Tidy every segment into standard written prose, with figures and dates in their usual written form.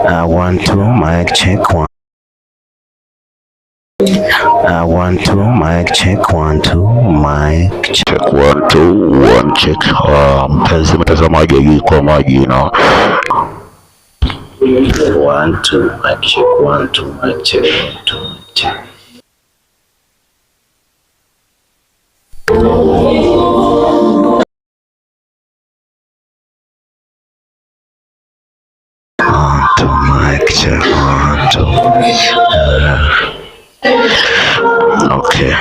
One, two, mic check one. One, two, mic check one, two, mic check one, two, one check. Mpenzi mtazamaji kwa majina. One, two, mic check one, two, mic check one, two, check. One, two, mic check one, two. Okay.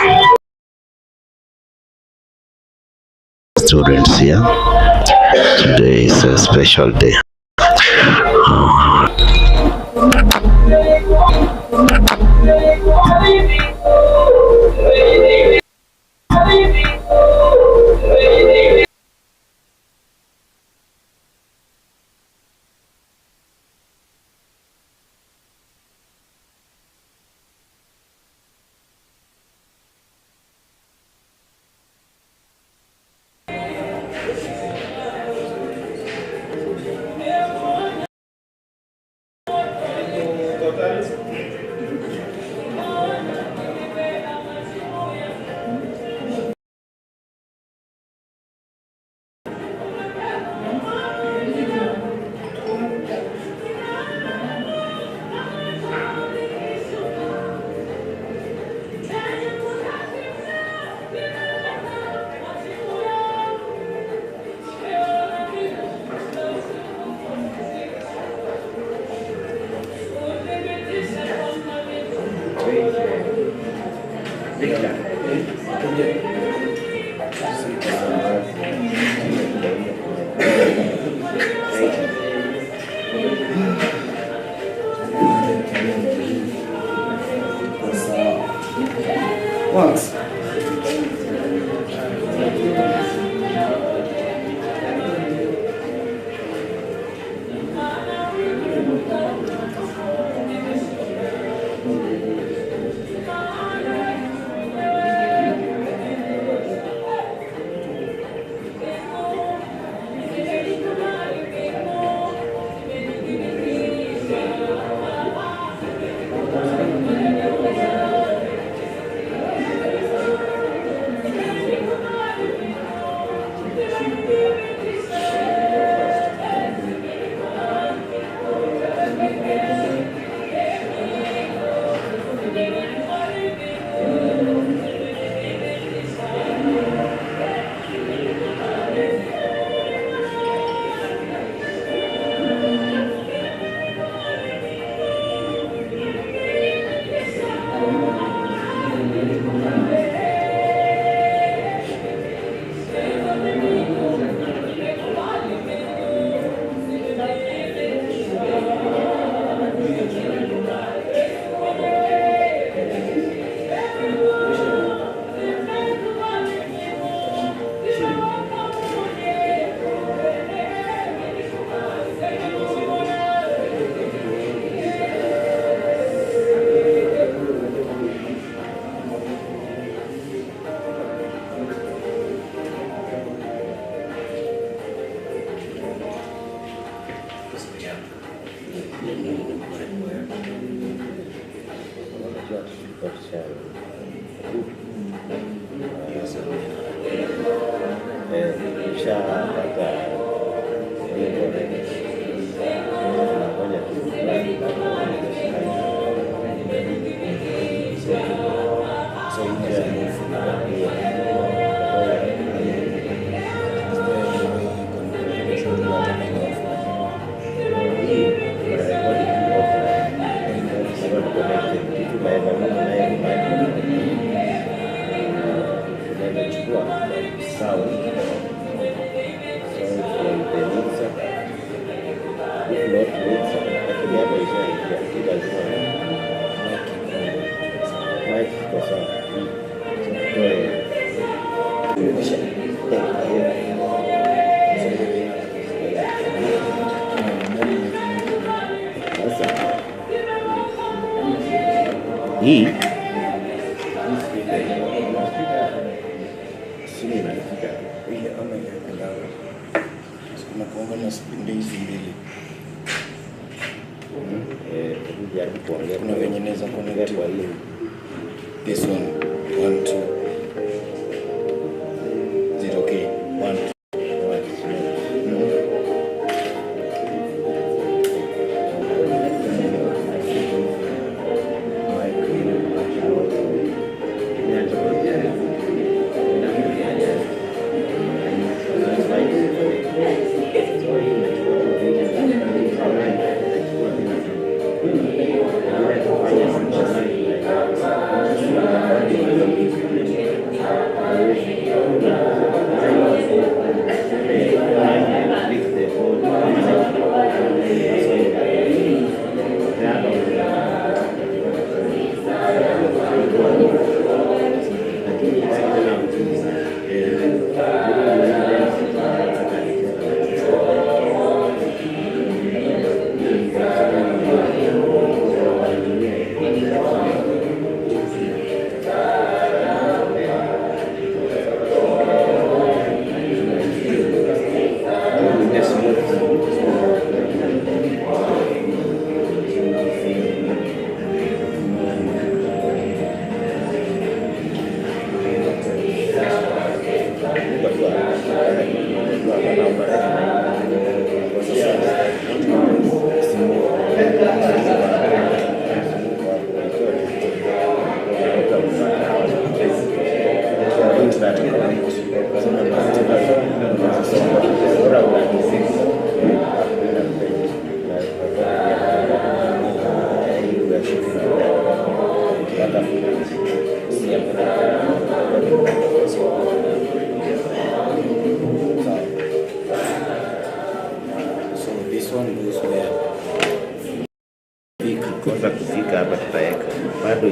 Students here. Today is a special day. Once. Hii na kuongana hizi mbili. Kuna venye naweza connect kwa hii. This one 1 2 0 okay 1 2 Kwanza kufika hapa tutaweka bado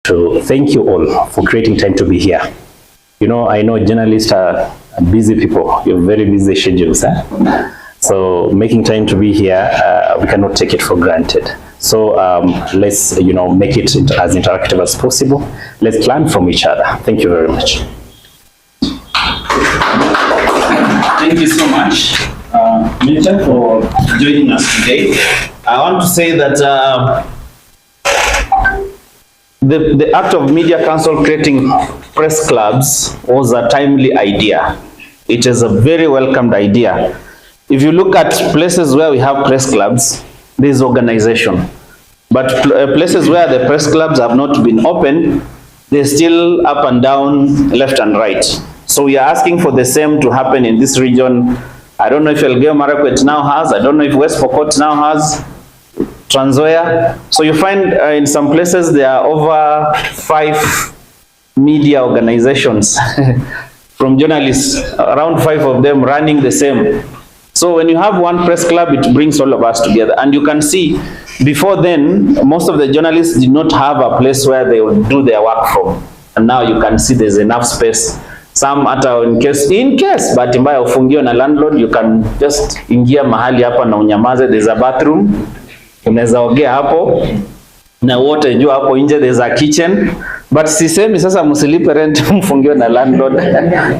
To thank you all for creating time to be here. You know, I know journalists are busy people. You have very busy schedules. So making time to be here, we cannot take it for granted. So let's, make it as interactive as possible. Let's learn from each other. Thank you very much. Thank you so much, Milton, for joining us today. I want to say that the Act of Media Council creating press clubs was a timely idea. It is a very welcomed idea. If you look at places where we have press clubs, there is organization. But places where the press clubs have not been open, they're still up and down, left and right. So we are asking for the same to happen in this region. I don't know if Elgeyo Marakwet now has, I don't know if West Pokot now has, Trans Nzoia. So you find in some places there are over 5 media organizations from journalists, around 5 of them running the same. So when you have one press club, it brings all of us together. And you can see, before then, most of the journalists did not have a place where they would do their work from. And now you can see there's enough space. Some hata in case bahati mbaya ufungiwe na landlord, you can just ingia mahali hapa na unyamaze, there's a bathroom, unaweza ogea hapo na wote jua hapo nje, there's a kitchen. But sisemi sasa msilipe rent mfungiwe na landlord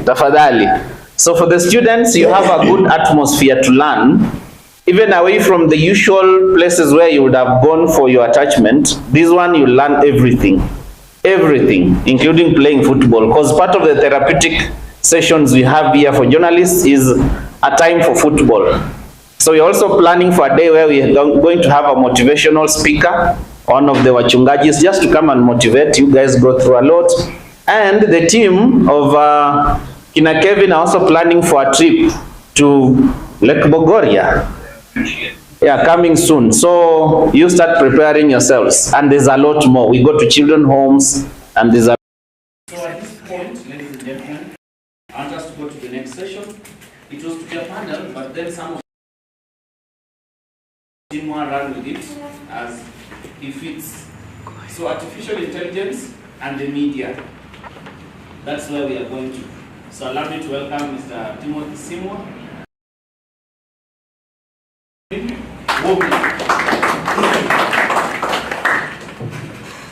tafadhali. So for the students, you have a good atmosphere to learn, even away from the usual places where you would have gone for your attachment. This one you learn everything, including playing football, because part of the therapeutic sessions we have here for journalists is a time for football. So we're also planning for a day where we are going to have a motivational speaker, one of the wachungajis, just to come and motivate you guys, go through a lot. And the team of Kina Kevin are also planning for a trip to Lake Bogoria. Yeah, coming soon. So you start preparing yourselves, and there's a lot more. We go to children's homes, and there's a... So at this point, ladies and gentlemen, I want us to go to the next session. It was to be a panel, but then some of the team want to run with it as it fits. So artificial intelligence and the media. That's where we are going to. So allow me to welcome Mr. Timothy Seymour.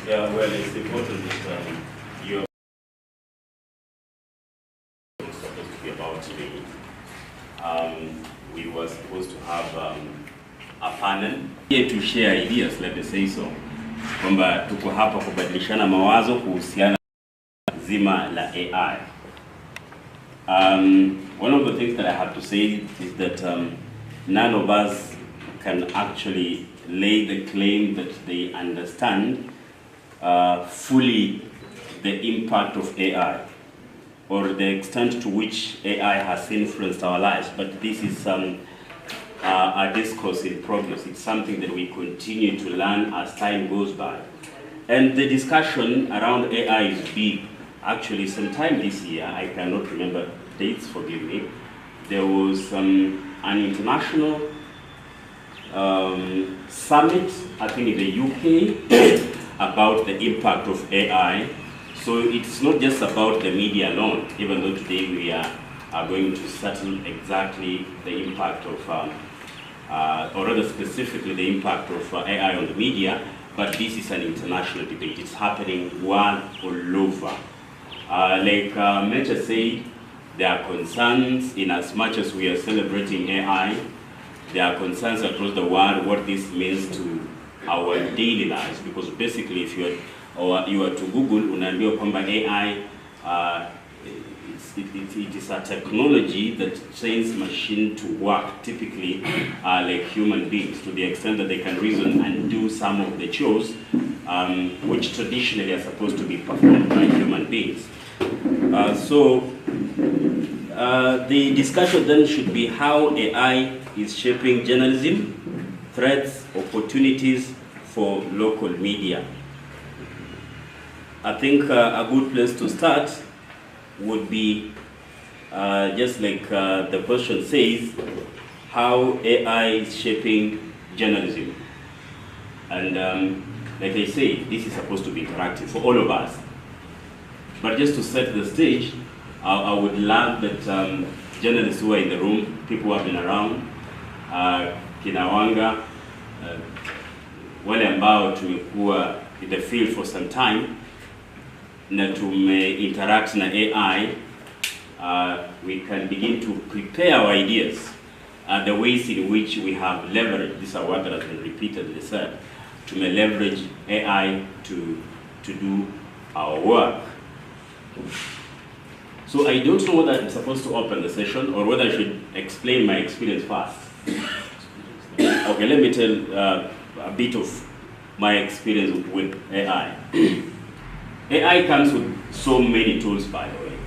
Yeah, well, it's important that you're supposed to be about today. We were supposed to have a panel here to share ideas, let me say so. Kwamba tuko hapa kubadilishana mawazo kuhusiana zima la AI. One of the things that I have to say is that none of us can actually lay the claim that they understand fully the impact of AI or the extent to which AI has influenced our lives. But this is a discourse in progress. It's something that we continue to learn as time goes by. And the discussion around AI is big. Actually, sometime this year, I cannot remember dates, forgive me, there was an international summit, I think in the UK, about the impact of AI. So it's not just about the media alone, even though today we are going to settle exactly the impact of, or rather specifically the impact of AI on the media, but this is an international debate. It's happening all over. Like Meta said, there are concerns in as much as we are celebrating AI, there are concerns across the world what this means to our daily lives, because basically if you are to Google, unaambiwa kwamba AI, it is a technology that trains machine to work typically like human beings, to the extent that they can reason and do some of the chores which traditionally are supposed to be performed by human beings. The discussion then should be how AI is shaping journalism, threats, opportunities for local media. I think a good place to start would be, just like the question says, how AI is shaping journalism. And like I say, this is supposed to be interactive for all of us. But just to set the stage, I would love that journalists who are in the room, people who have been around, Kinawanga, wale ambao tumekuwa in the field for some time, na interact na AI, we can begin to prepare our ideas, the ways in which we have leveraged, this is a word that has been repeatedly said, to leverage AI to do our work. So I don't know whether I'm supposed to open the session or whether I should explain my experience first. Okay, let me tell a bit of my experience with AI. AI comes with so many tools, by the way.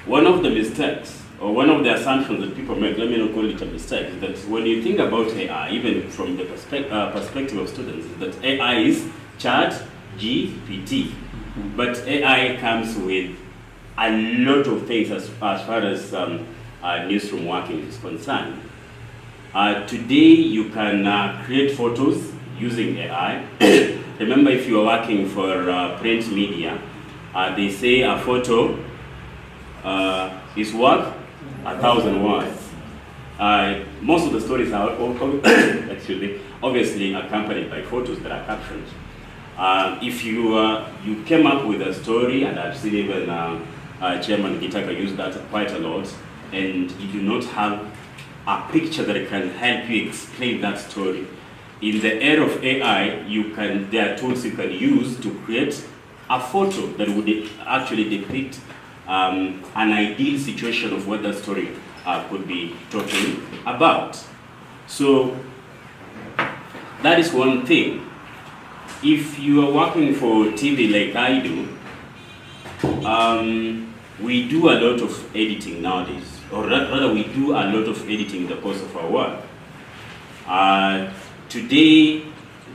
One of the mistakes, or one of the assumptions that people make, let me not call it a mistake, is that when you think about AI, even from the perspective of students, is that AI is ChatGPT. But AI comes with a lot of things as far as newsroom working is concerned. Today, you can create photos using AI. Remember, if you are working for print media, they say a photo is worth 1,000 words. Most of the stories are obviously accompanied by photos that are captioned. If you came up with a story, and I've seen even Chairman Gitaka use that quite a lot, and you do not have a picture that can help you explain that story. In the era of AI, there are tools you can use to create a photo that would actually depict an ideal situation of what that story could be talking about. So that is one thing. If you are working for TV like I do, we do a lot of editing nowadays, or rather we do a lot of editing in the course of our work. Today,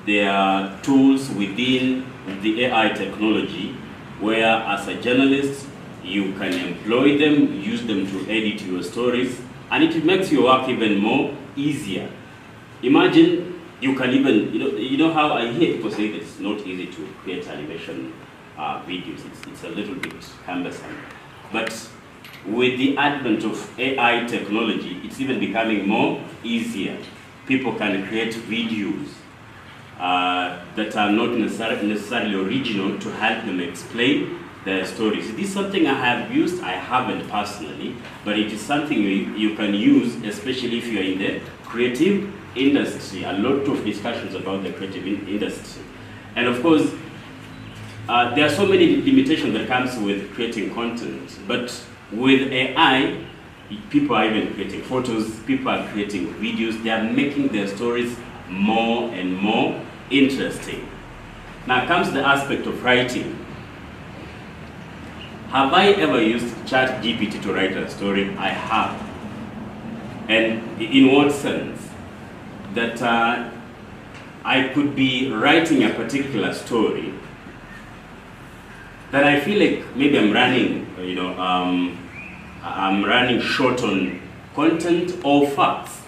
there are tools within the AI technology where, as a journalist, you can employ them, use them to edit your stories, and it makes your work even more easier. Imagine you can even, you know how I hear people say that it's not easy to create animation videos. It's a little bit cumbersome. But with the advent of AI technology, it's even becoming more easier. People can create videos that are not necessarily original to help them explain their stories. This is something I have used. I haven't personally, but it is something you can use, especially if you are in the creative industry. A lot of discussions about the creative industry. And of course, there are so many limitations that comes with creating content, but with AI, people are even creating photos, people are creating videos, they are making their stories more and more interesting. Now comes the aspect of writing. Have I ever used ChatGPT to write a story? I have. And in what sense? That I could be writing a particular story that I feel like maybe I'm running, I'm running short on content or facts.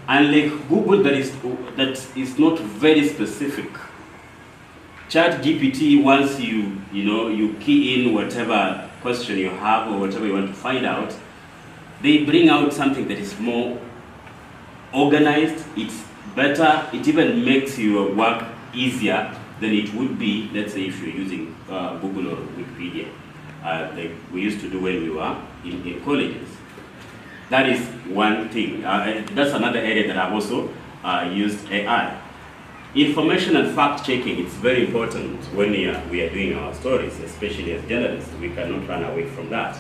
And like Google, that is not very specific. ChatGPT, once you key in whatever question you have or whatever you want to find out, they bring out something that is more organized, it's better, it even makes your work easier than it would be, let's say, if you're using Google or Wikipedia, like we used to do when we were in colleges. That is one thing. That's another area that I've also used AI. Information and fact checking, it's very important when we are doing our stories, especially as journalists. We cannot run away from that.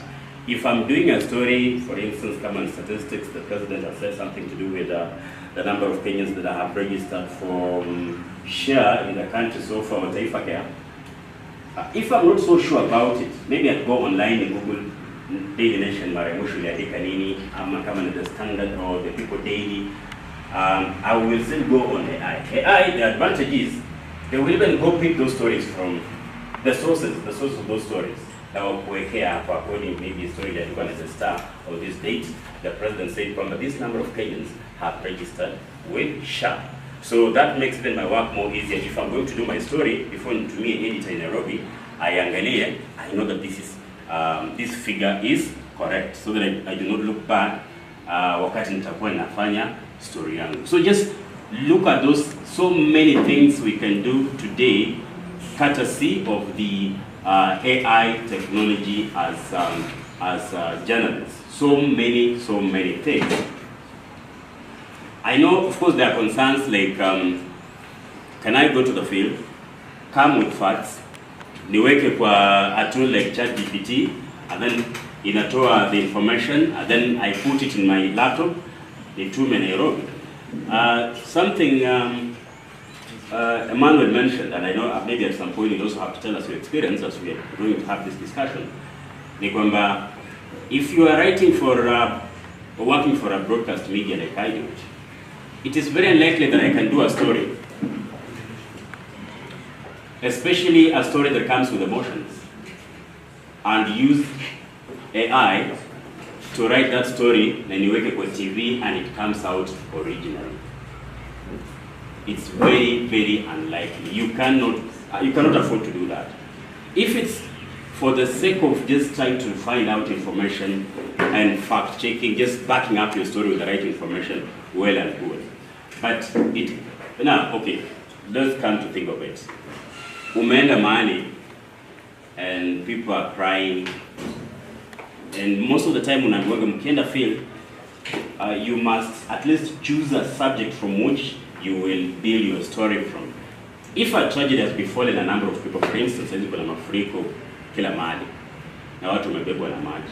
If I'm doing a story, for instance, common statistics, the president has said something to do with the number of Kenyans that have registered for share in the country so far, Taifa Care. If I'm not so sure about it, maybe I'd go online and Google Daily Nation, Maramushu, Kanini, Kama the Standard, or the People Daily. I will still go on AI. AI, the advantage is, they will even go pick those stories from the sources of those stories. Now, we're here for according maybe a story that you want as a star or this date. The president said, this number of Kenyans have registered with SHA. So that makes even my work more easier. If I'm going to do my story, before to me an editor in Nairobi, I know that this figure is correct, so that I do not look back wakati nitakuwa nafanya story yangu. So just look at those so many things we can do today, courtesy of the AI technology as journalists. So many things. I know, of course, there are concerns like, can I go to the field, come with facts, niweke kwa a tool like ChatGPT, and then inatoa the information, and then I put it in my laptop, nitume Nairobi. Something Emmanuel mentioned, and I know maybe at some point you also have to tell us your experience as we are going to have this discussion, ni kwamba if you are writing for or working for a broadcast media like I do, it is very unlikely that I can do a story, especially a story that comes with emotions, and use AI to write that story, then you wake up with TV and it comes out original. It's very unlikely. You cannot afford to do that. If it's for the sake of just trying to find out information and fact checking, just backing up your story with the right information, well and good. But okay, let's come to think of it. Umeenda mahali and people are crying, and most of the time when I'm mkienda field, you must at least choose a subject from which you will build your story from. If a tragedy has befallen a number of people, for instance, kuna mafuriko kila mahali na watu wamebebwa na maji,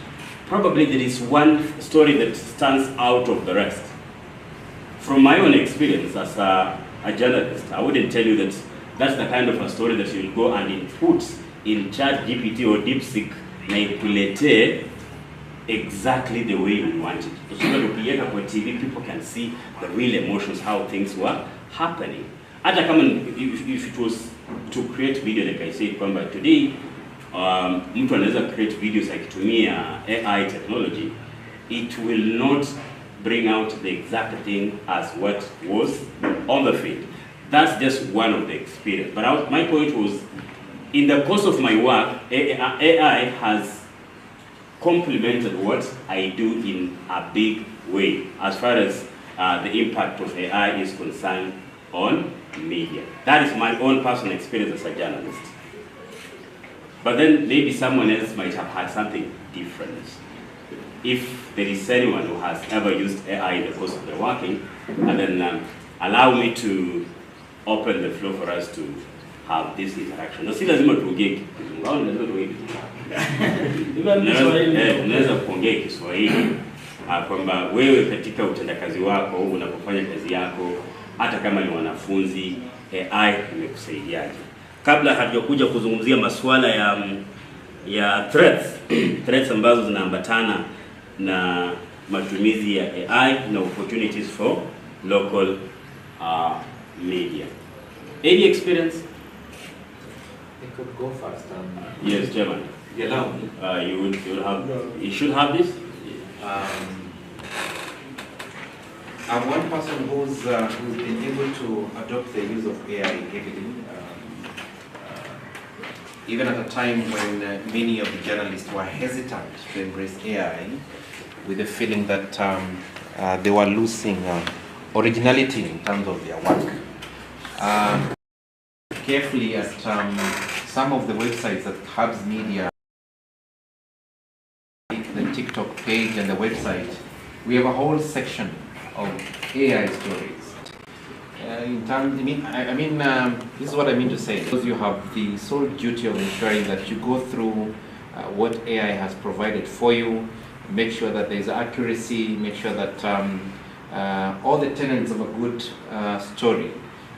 probably there is one story that stands out of the rest. From my own experience as a journalist, I wouldn't tell you that that's the kind of a story that you'll go and input in ChatGPT or DeepSeek na ikuletee exactly the way you want it. So ukiweka kwa TV, people can see the real emotions, how things were happening. Hata kama if it was to create video, like I said, kwamba today mtu anaweza create videos akitumia AI technology, it will not bring out the exact thing as what was on the field. That's just one of the experience. But my point was, in the course of my work, AI has complemented what I do in a big way as far as the impact of AI is concerned on media. That is my own personal experience as a journalist. But then maybe someone else might have had something different. If there is anyone who has ever used AI in the course of their working, and then allow me to open the floor for us to have this interaction. Na si lazima tuongee Kizungu, au lazima tuongee Kizungu. Unaweza kuongea Kiswahili kwamba wewe katika utendakazi wako unapofanya kazi yako, hata kama ni wanafunzi, AI imekusaidiaje? Kabla hatujakuja kuzungumzia masuala ya threats ambazo zinaambatana na matumizi ya AI na opportunities for local media. Any experience? I could go first. Yes, Chairman. You allow me? You should have this. I'm one person who's been able to adopt the use of AI heavily, even at a time when many of the journalists were hesitant to embrace AI, with the feeling that they were losing originality in terms of their work. Carefully at some of the websites that Hubs Media, the TikTok page and the website, we have a whole section of AI stories. This is what I mean to say. Because you have the sole duty of ensuring that you go through what AI has provided for you, make sure that there is accuracy, make sure that all the tenets of a good story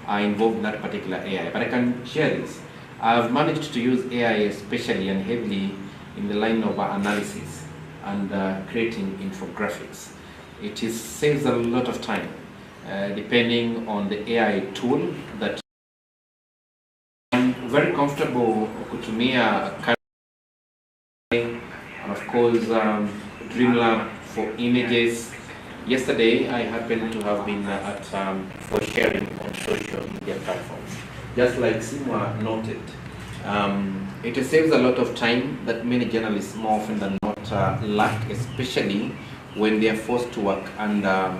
are involved in that particular AI. But I can share this. I've managed to use AI especially and heavily in the line of analysis and creating infographics. It saves a lot of time depending on the AI tool that I'm very comfortable kutumia, and of course Dreamlab for images, Yesterday, I happened to have been at for sharing on social media platforms. Just like Simwa noted, it saves a lot of time that many journalists more often than not lack, especially when they are forced to work under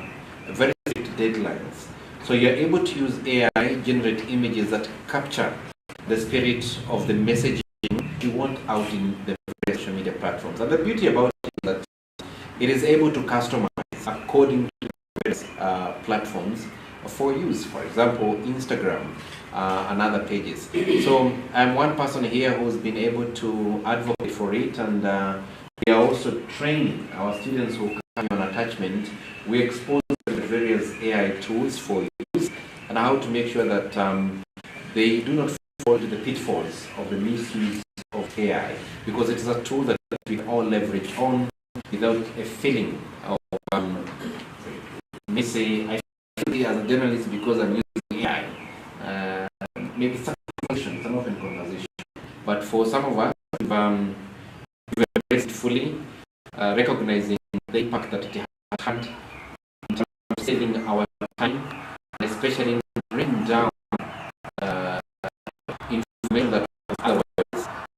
very strict deadlines. So you're able to use AI, generate images that capture the spirit of the messaging you want out in the social media platforms. And the beauty about it is that it is able to customize according to various platforms for use. For example, Instagram and other pages. So I'm one person here who's been able to advocate for it, and we are also training our students who come on attachment. We expose them to various AI tools for use and how to make sure that they do not fall into the pitfalls of the misuse of AI, because it is a tool that we all leverage on without a feeling of say I feel as a journalist because I'm using AI. Maybe some conversations, some open conversation. But for some of us, we've embraced fully, recognizing the impact that it has had in terms of saving our time, and especially in